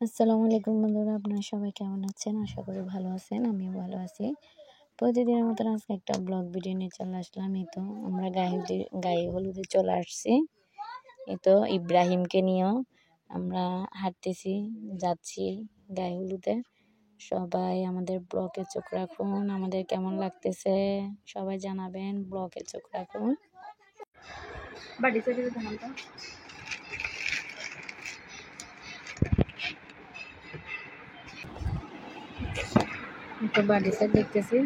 আসসালামু আলাইকুম বন্ধুরা, আপনারা সবাই কেমন আছেন? আশা করি ভালো আছেন। আমিও ভালো আছি। প্রতিদিনের মতন আজকে একটা ব্লগ ভিডিও নিয়ে চলে আসলাম। এই তো আমরা গায়ে হলুদে চলে আসছি। এই তো ইব্রাহিমকে নিয়েও আমরা হাঁটতেছি, যাচ্ছি গায়ে হলুদে। সবাই আমাদের ব্লগে চোখ রাখুন। আমাদের কেমন লাগতেছে সবাই জানাবেন, ব্লগে চোখ রাখুন। তো বাড়ি সাইড দেখতেছি।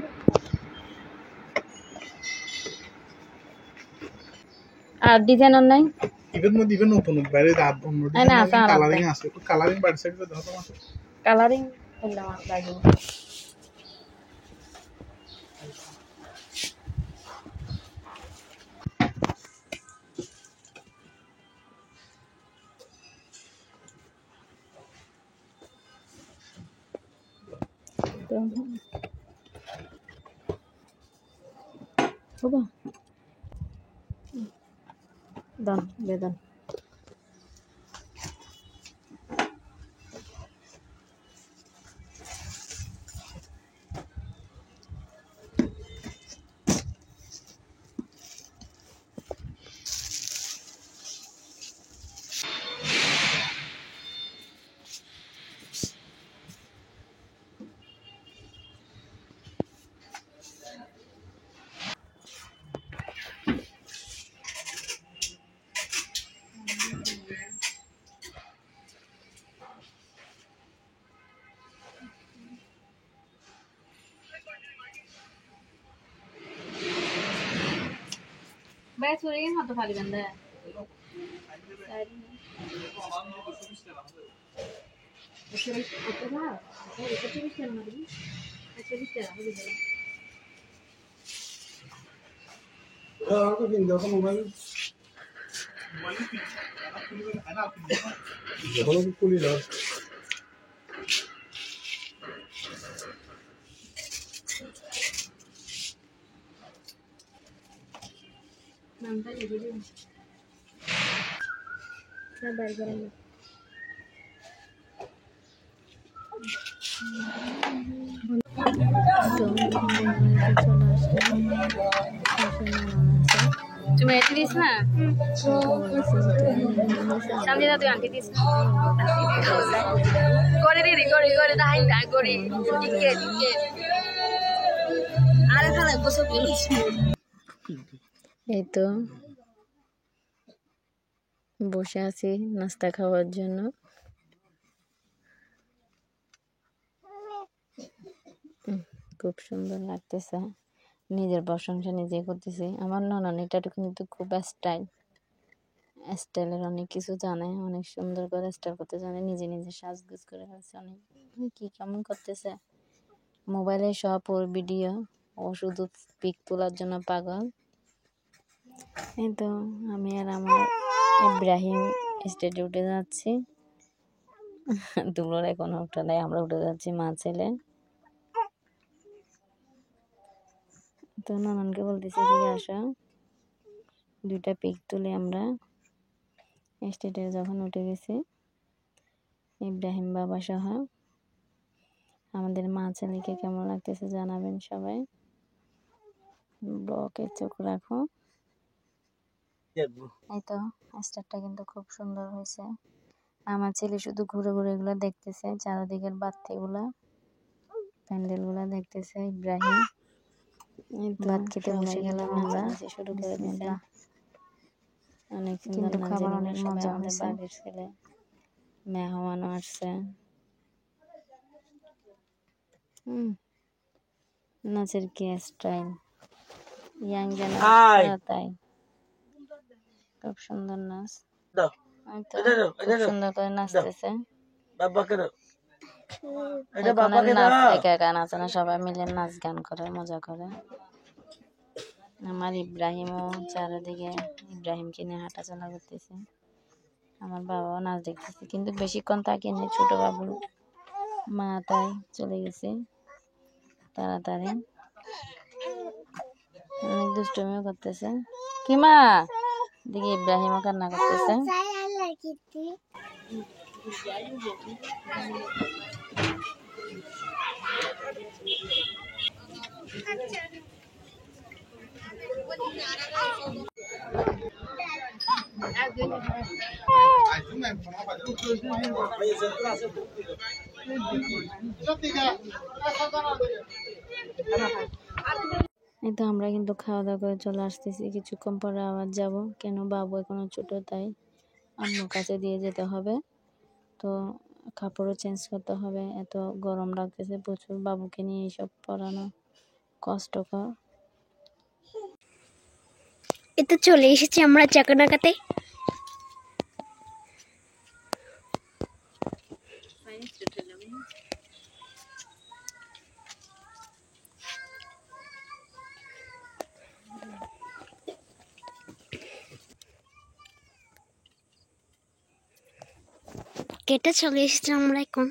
আর ডিজাইনার নাই ইভেন মধ্যে ইভেন নতুন বাইরে দাঁত অন্য ডিজাইন কালারিং আছে তো কালারিং বাড়ি সাইডে দাও তো আছে কালারিং হলো লাগে তো বাবা দান বেদান Bay suriin atau kali ganda. aku pindah ke mobil kalau aku kuliah lah Nanti jadi. Sabar jalan. Cuma itu dis na. Sambil tu yang dis. Kori dah hingga kori. Iket. Ada kalau gosok dulu. এই তো বসে আছি নাস্তা খাওয়ার জন্য। খুব সুন্দর লাগতেছে, নিজের প্রশংসা নিজে করতেছি। আমার নননিটা কিন্তু খুব স্টাইলের অনেক কিছু জানে, অনেক সুন্দর করে স্টাইল করতে জানে, নিজে নিজে সাজগোজ করে ফেলছে। অনেক কি কেমন করতেছে, মোবাইলে সব ওর ভিডিও, ও শুধু পিক তোলার জন্য পাগল। এই তো আমি আর আমার ইব্রাহিম স্টেজে উঠে যাচ্ছি। দুলোর এখন উঠে নেয়, আমরা উঠে যাচ্ছি মা ছেলে। তো নানানকে বলতেছি দিকে আসো, দুইটা পিক তুলে আমরা স্টেজে যখন উঠে গেছি ইব্রাহিম বাবা সহ। আমাদের মা ছেলেকে কেমন লাগতেছে জানাবেন সবাই, ব্লগে চোখ রাখো। এই তো স্টারটা কিন্তু খুব সুন্দর হয়েছে। আমার ছেলে শুধু ঘুরে ঘুরে এগুলো দেখতেছে, চারিদিকের বাত্তিগুলা, প্যান্ডেলগুলা দেখতেছে। ইব্রাহিম ভাত খেতে বসে গেলাম, আমরা শুরু করে দিয়েছে। অনেক সুন্দর খাবার, অনেক মজা হয়েছে। বাড়ির ছেলে মেহমানও আসছে। নাচের কি স্টাইল, ইয়াং জেনারেশন তাই খুব সুন্দর নাচ, খুব সুন্দর করে নাচতেছে। নাচ একা একা নাচে না, সবাই মিলে নাচ গান করে, মজা করে। আমার ইব্রাহিমও চারিদিকে ইব্রাহিমকে নিয়ে হাঁটাচলা করতেছে। আমার বাবাও নাচ দেখতেছে, কিন্তু বেশিক্ষণ থাকিনি, ছোট বাবু মা তাই চলে গেছে তাড়াতাড়ি। অনেক দুষ্টুমিও করতেছে। কি মা দিকে ইব্রাহিমও কান্না করতেছে। এই তো আমরা কিন্তু খাওয়া দাওয়া করে চলে আসতেছি, কিছুক্ষণ পরে আবার যাব। কেন, বাবু এখনো ছোট, তাই আম্মুর কাছে দিয়ে যেতে হবে। তো কাপড়ও চেঞ্জ করতে হবে, এত গরম লাগতেছে প্রচুর, বাবুকে নিয়ে এইসব পরানো কষ্টকর। এতে চলে এসেছি আমরা চাকানাকাতে। কেটে চলে এসেছি আমরা এখন।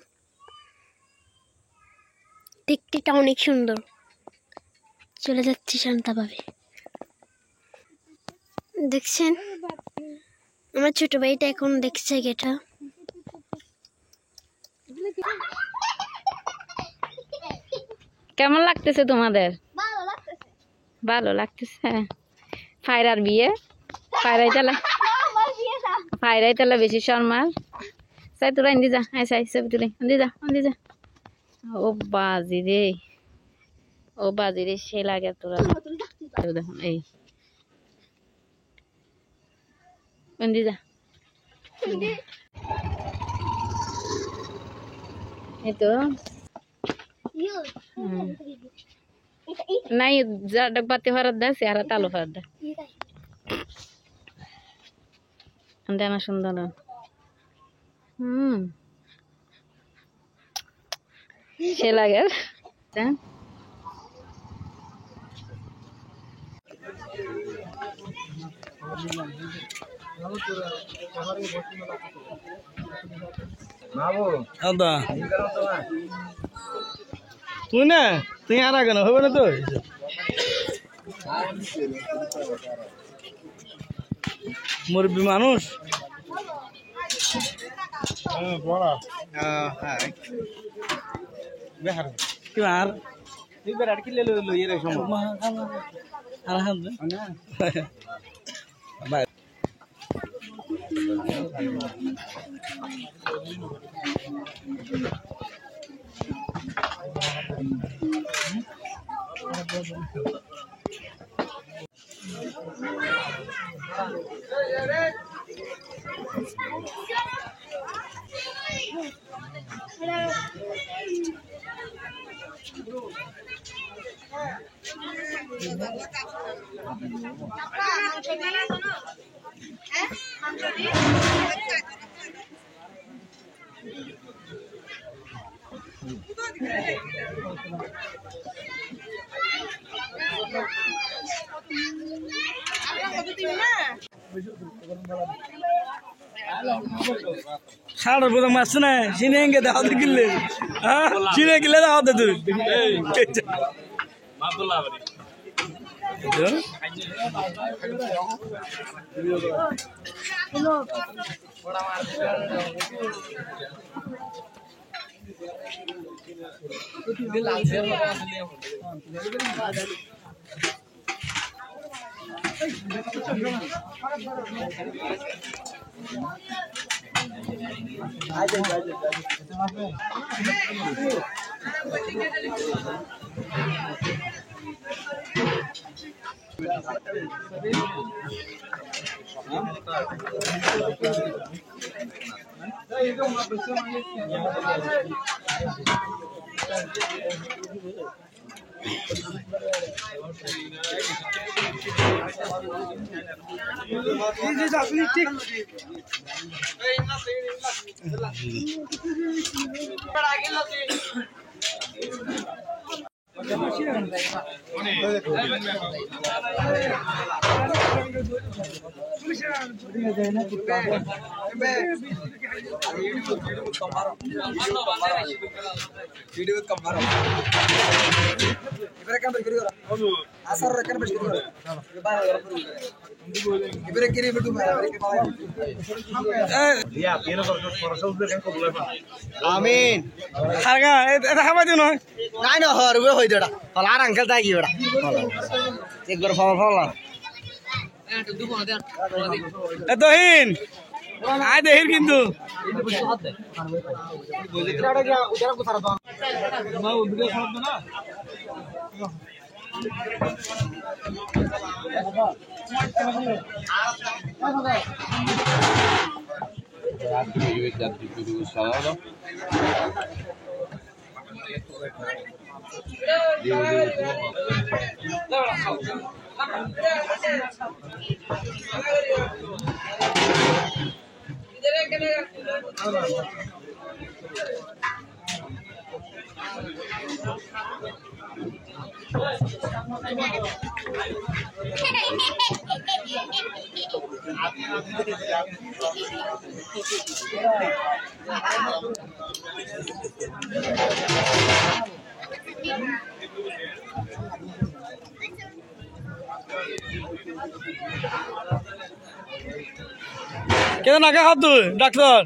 দেখতে অনেক সুন্দর, চলে যাচ্ছি শান্তভাবে। দেখছেন আমার ছোট ভাইটা এখন দেখছে গেটা। কেমন লাগতেছে তোমাদের? ভালো লাগতেছে। ফায়রার বিয়ে, ফায়রাই তালা বেশি শর্মার। চাই তোরা ইন্দি যা, আয় চাই ছবি তুলে ইন্দি যা। ও বাজি রে, সে লাগে তোরা। দেখুন এই ইন্দি যা, এই তো নাই যা ডকবাতি ফারাত দা চেহারা তালু ফারাত দা দেনা সুন্দর। সে লাগে। তুই আর কেন হবে না তো মুরব্বী মানুষ সাড়ে বোধ মাছ না চিনে দাও কিনলে চিনে কিনলে দাও তুই ঠিক Amin. Harga, itu apa tuh noh? Nai no hor gue hoy dora. Falar angkel ta ki dora. Ek bar fal lah. Tohin, আয় দেখির কিন্তু কেন নাকা খাত তুই ডাক্তার